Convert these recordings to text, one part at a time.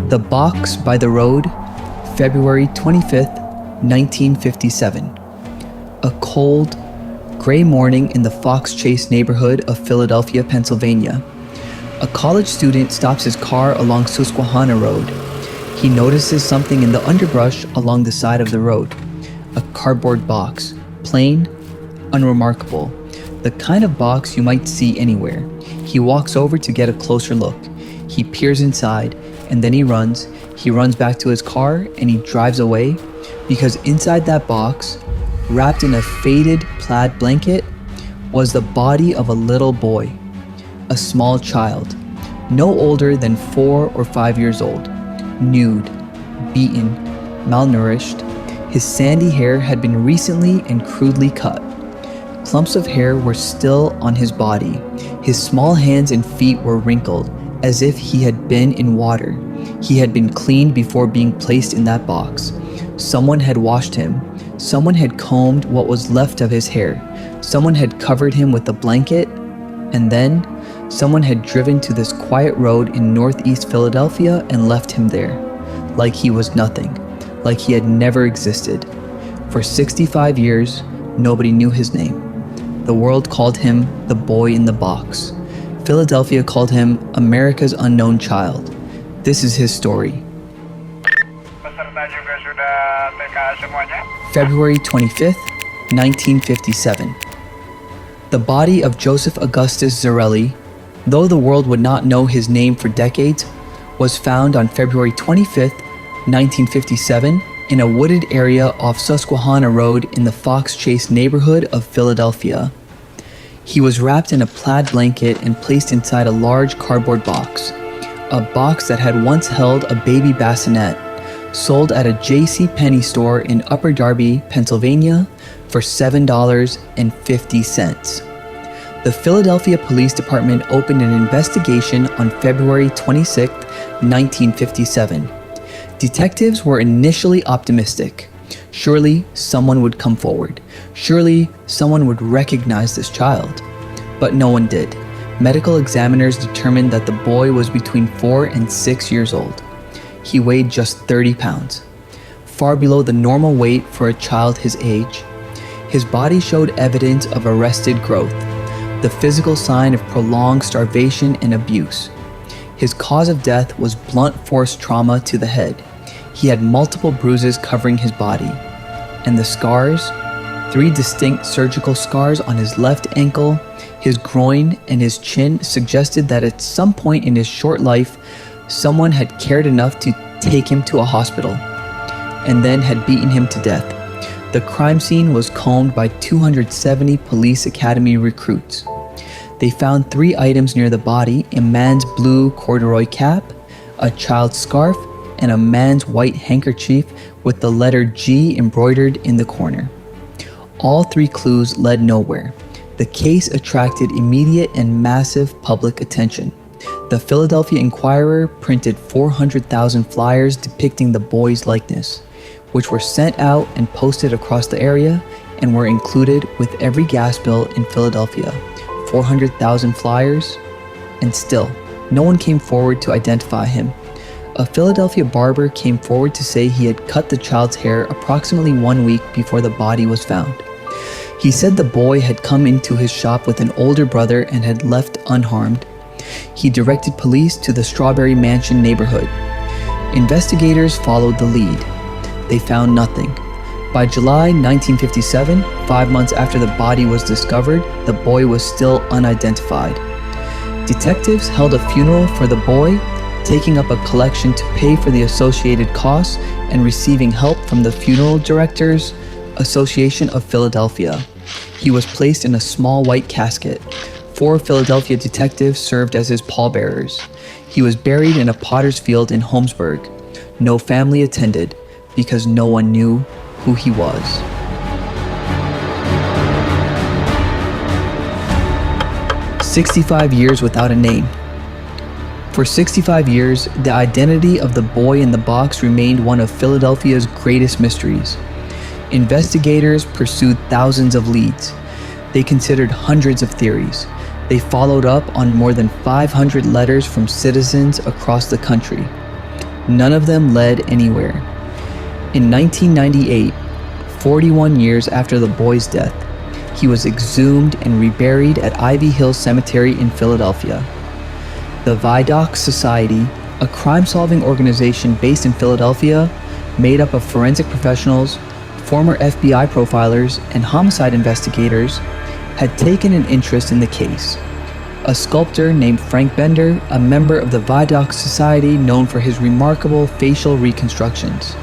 The Box by the Road, February 25th, 1957. A cold, gray morning in the Fox Chase neighborhood of Philadelphia, Pennsylvania. A college student stops his car along Susquehanna Road. He notices something in the underbrush along the side of the road. A cardboard box, plain, unremarkable, the kind of box you might see anywhere. He walks over to get a closer look. He peers inside, and then he runs. He runs back to his car, and he drives away, because inside that box, wrapped in a faded plaid blanket, was the body of a little boy, a small child, no older than 4 or 5 years old, nude, beaten, malnourished. His sandy hair had been recently and crudely cut. Clumps of hair were still on his body. His small hands and feet were wrinkled, as if he had been in water. He had been cleaned before being placed in that box. Someone had washed him. Someone had combed what was left of his hair. Someone had covered him with a blanket. And then, someone had driven to this quiet road in northeast Philadelphia and left him there, like he was nothing, like he had never existed. For 65 years, nobody knew his name. The world called him the boy in the box. Philadelphia called him America's unknown child. This is his story. February 25th, 1957. The body of Joseph Augustus Zarelli, though the world would not know his name for decades, was found on February 25th, 1957, in a wooded area off Susquehanna Road in the Fox Chase neighborhood of Philadelphia. He was wrapped in a plaid blanket and placed inside a large cardboard box, a box that had once held a baby bassinet, sold at a J.C. Penney store in Upper Darby, Pennsylvania, for $7.50. The Philadelphia Police Department opened an investigation on February 26, 1957. Detectives were initially optimistic. Surely someone would come forward. Surely someone would recognize this child. But no one did. Medical examiners determined that the boy was between 4 and 6 years old. He weighed just 30 pounds, far below the normal weight for a child his age. His body showed evidence of arrested growth, the physical sign of prolonged starvation and abuse. His cause of death was blunt force trauma to the head. He had multiple bruises covering his body. And the scars, 3 distinct surgical scars on his left ankle, his groin, and his chin, suggested that at some point in his short life, someone had cared enough to take him to a hospital, and then had beaten him to death. The crime scene was combed by 270 police academy recruits. They found 3 items near the body: a man's blue corduroy cap, a child's scarf, and a man's white handkerchief with the letter G embroidered in the corner. All 3 clues led nowhere. The case attracted immediate and massive public attention. The Philadelphia Inquirer printed 400,000 flyers depicting the boy's likeness, which were sent out and posted across the area and were included with every gas bill in Philadelphia. 400,000 flyers, and still, no one came forward to identify him. A Philadelphia barber came forward to say he had cut the child's hair approximately 1 week before the body was found. He said the boy had come into his shop with an older brother and had left unharmed. He directed police to the Strawberry Mansion neighborhood. Investigators followed the lead. They found nothing. By July 1957, 5 months after the body was discovered, the boy was still unidentified. Detectives held a funeral for the boy, taking up a collection to pay for the associated costs and receiving help from the Funeral Directors Association of Philadelphia. He was placed in a small white casket. 4 Philadelphia detectives served as his pallbearers. He was buried in a potter's field in Holmesburg. No family attended because no one knew who he was. "65 years without a name." For 65 years, the identity of the boy in the box remained one of Philadelphia's greatest mysteries. Investigators pursued thousands of leads. They considered hundreds of theories. They followed up on more than 500 letters from citizens across the country. None of them led anywhere. In 1998, 41 years after the boy's death, he was exhumed and reburied at Ivy Hill Cemetery in Philadelphia. The Vidocq Society, a crime-solving organization based in Philadelphia, made up of forensic professionals, former FBI profilers, and homicide investigators, had taken an interest in the case. A sculptor named Frank Bender, a member of the Vidocq Society known for his remarkable facial reconstructions,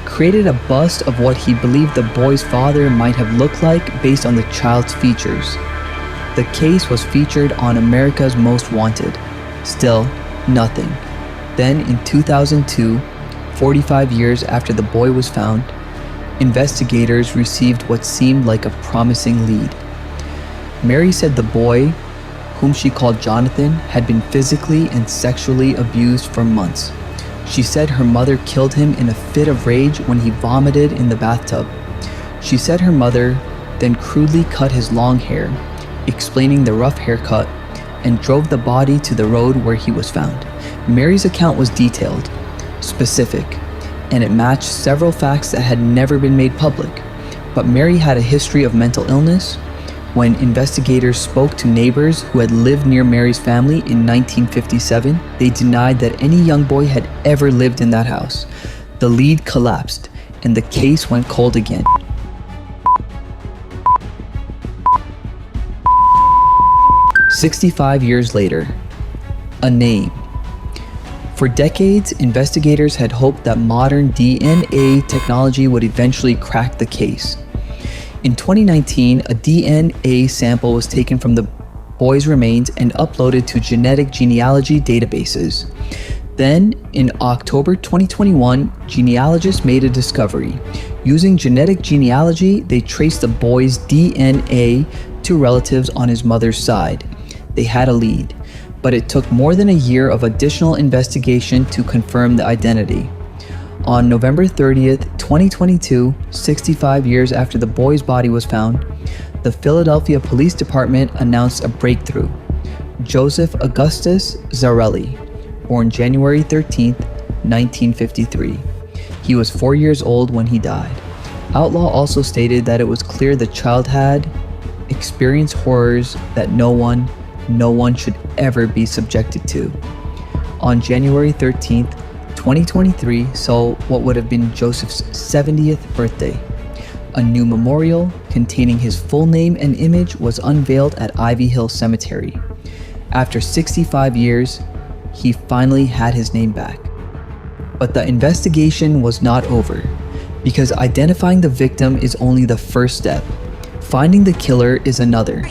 created a bust of what he believed the boy's father might have looked like based on the child's features. The case was featured on America's Most Wanted. Still, nothing. Then in 2002, 45 years after the boy was found, investigators received what seemed like a promising lead. Mary said the boy, whom she called Jonathan, had been physically and sexually abused for months. She said her mother killed him in a fit of rage when he vomited in the bathtub. She said her mother then crudely cut his long hair, explaining the rough haircut, and drove the body to the road where he was found. Mary's account was detailed, specific, and it matched several facts that had never been made public. But Mary had a history of mental illness. When investigators spoke to neighbors who had lived near Mary's family in 1957, they denied that any young boy had ever lived in that house. The lead collapsed, and the case went cold again. "65 years later, a name." For decades, investigators had hoped that modern DNA technology would eventually crack the case. In 2019, a DNA sample was taken from the boy's remains and uploaded to genetic genealogy databases. Then, in October 2021, genealogists made a discovery. Using genetic genealogy, they traced the boy's DNA to relatives on his mother's side. They had a lead, but it took more than a year of additional investigation to confirm the identity. On November 30th, 2022, 65 years after the boy's body was found, the Philadelphia Police Department announced a breakthrough. Joseph Augustus Zarelli, born January 13th, 1953. He was 4 years old when he died. Outlaw also stated that it was clear the child had experienced horrors that no one should ever be subjected to. On January 13th, 2023 saw what would have been Joseph's 70th birthday. A new memorial containing his full name and image was unveiled at Ivy Hill Cemetery. After 65 years, he finally had his name back. But the investigation was not over, because identifying the victim is only the first step. Finding the killer is another.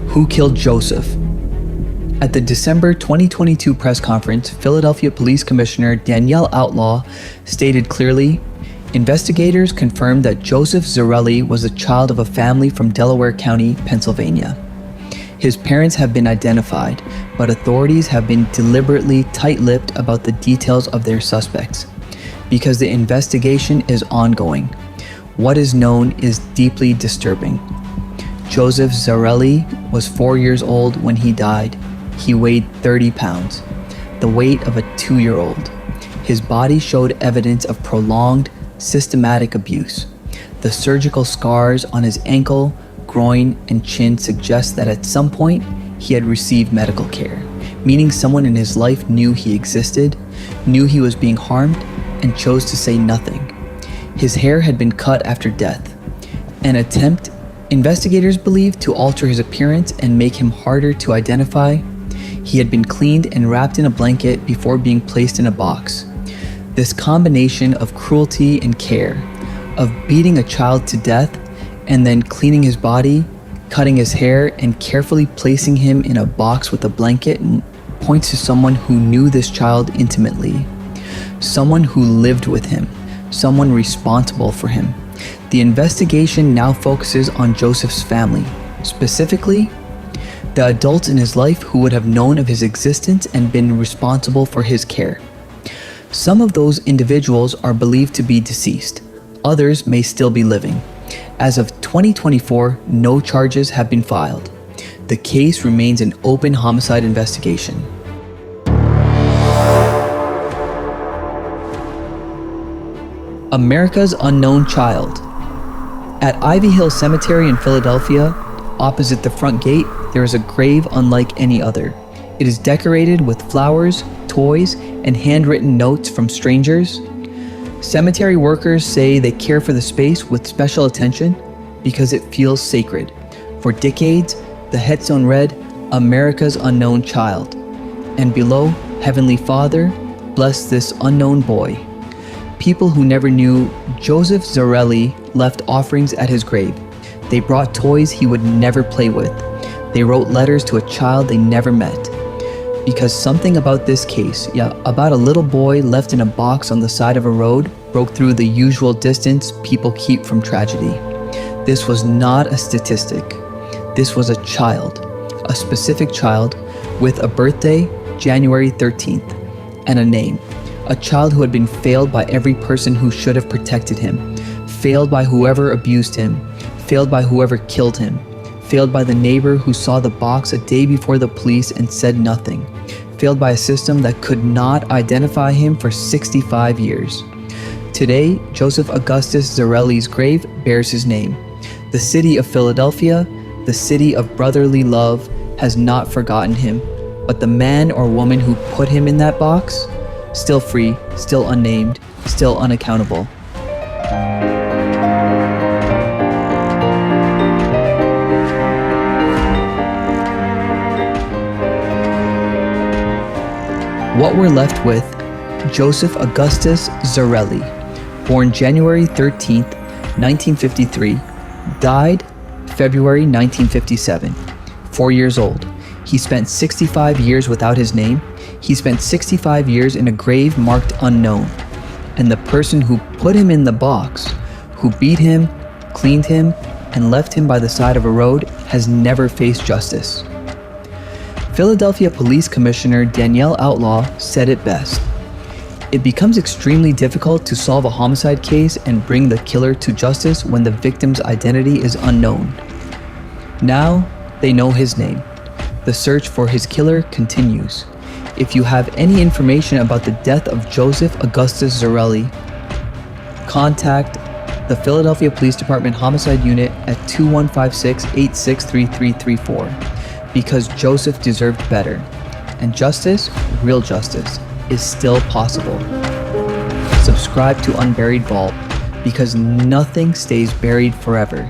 Who killed Joseph? At the December 2022 press conference, Philadelphia Police Commissioner Danielle Outlaw stated clearly, investigators confirmed that Joseph Zarelli was a child of a family from Delaware County, Pennsylvania. His parents have been identified, but authorities have been deliberately tight-lipped about the details of their suspects, because the investigation is ongoing. What is known is deeply disturbing. Joseph Zarelli was 4 years old when he died. He weighed 30 pounds, the weight of a 2-year-old. His body showed evidence of prolonged, systematic abuse. The surgical scars on his ankle, groin, and chin suggest that at some point he had received medical care, meaning someone in his life knew he existed, knew he was being harmed, and chose to say nothing. His hair had been cut after death. An attempt, investigators believe, to alter his appearance and make him harder to identify. He had been cleaned and wrapped in a blanket before being placed in a box. This combination of cruelty and care, of beating a child to death and then cleaning his body, cutting his hair, and carefully placing him in a box with a blanket, points to someone who knew this child intimately, someone who lived with him, someone responsible for him. The investigation now focuses on Joseph's family, specifically the adults in his life who would have known of his existence and been responsible for his care. Some of those individuals are believed to be deceased. Others may still be living. As of 2024, no charges have been filed. The case remains an open homicide investigation. America's Unknown Child. At Ivy Hill Cemetery in Philadelphia, opposite the front gate, there is a grave unlike any other. It is decorated with flowers, toys, and handwritten notes from strangers. Cemetery workers say they care for the space with special attention because it feels sacred. For decades, the headstone read, "America's Unknown Child," and below, "Heavenly Father, bless this unknown boy." People who never knew Joseph Zarelli left offerings at his grave. They brought toys he would never play with. They wrote letters to a child they never met. Because something about this case, about a little boy left in a box on the side of a road, broke through the usual distance people keep from tragedy. This was not a statistic. This was a child, a specific child, with a birthday, January 13th, and a name. A child who had been failed by every person who should have protected him, failed by whoever abused him, failed by whoever killed him, failed by the neighbor who saw the box a day before the police and said nothing, failed by a system that could not identify him for 65 years. Today, Joseph Augustus Zarelli's grave bears his name. The city of Philadelphia, the city of brotherly love, has not forgotten him, but the man or woman who put him in that box, still free, still unnamed, still unaccountable. What we're left with, Joseph Augustus Zarelli, born January 13th, 1953, died February 1957, 4 years old. He spent 65 years without his name. He spent 65 years in a grave marked unknown. And the person who put him in the box, who beat him, cleaned him, and left him by the side of a road, has never faced justice. Philadelphia Police Commissioner Danielle Outlaw said it best. It becomes extremely difficult to solve a homicide case and bring the killer to justice when the victim's identity is unknown. Now, they know his name. The search for his killer continues. If you have any information about the death of Joseph Augustus Zarelli, contact the Philadelphia Police Department Homicide Unit at 2156-863334, because Joseph deserved better, and justice, real justice, is still possible. Subscribe to Unburied Vault, because nothing stays buried forever.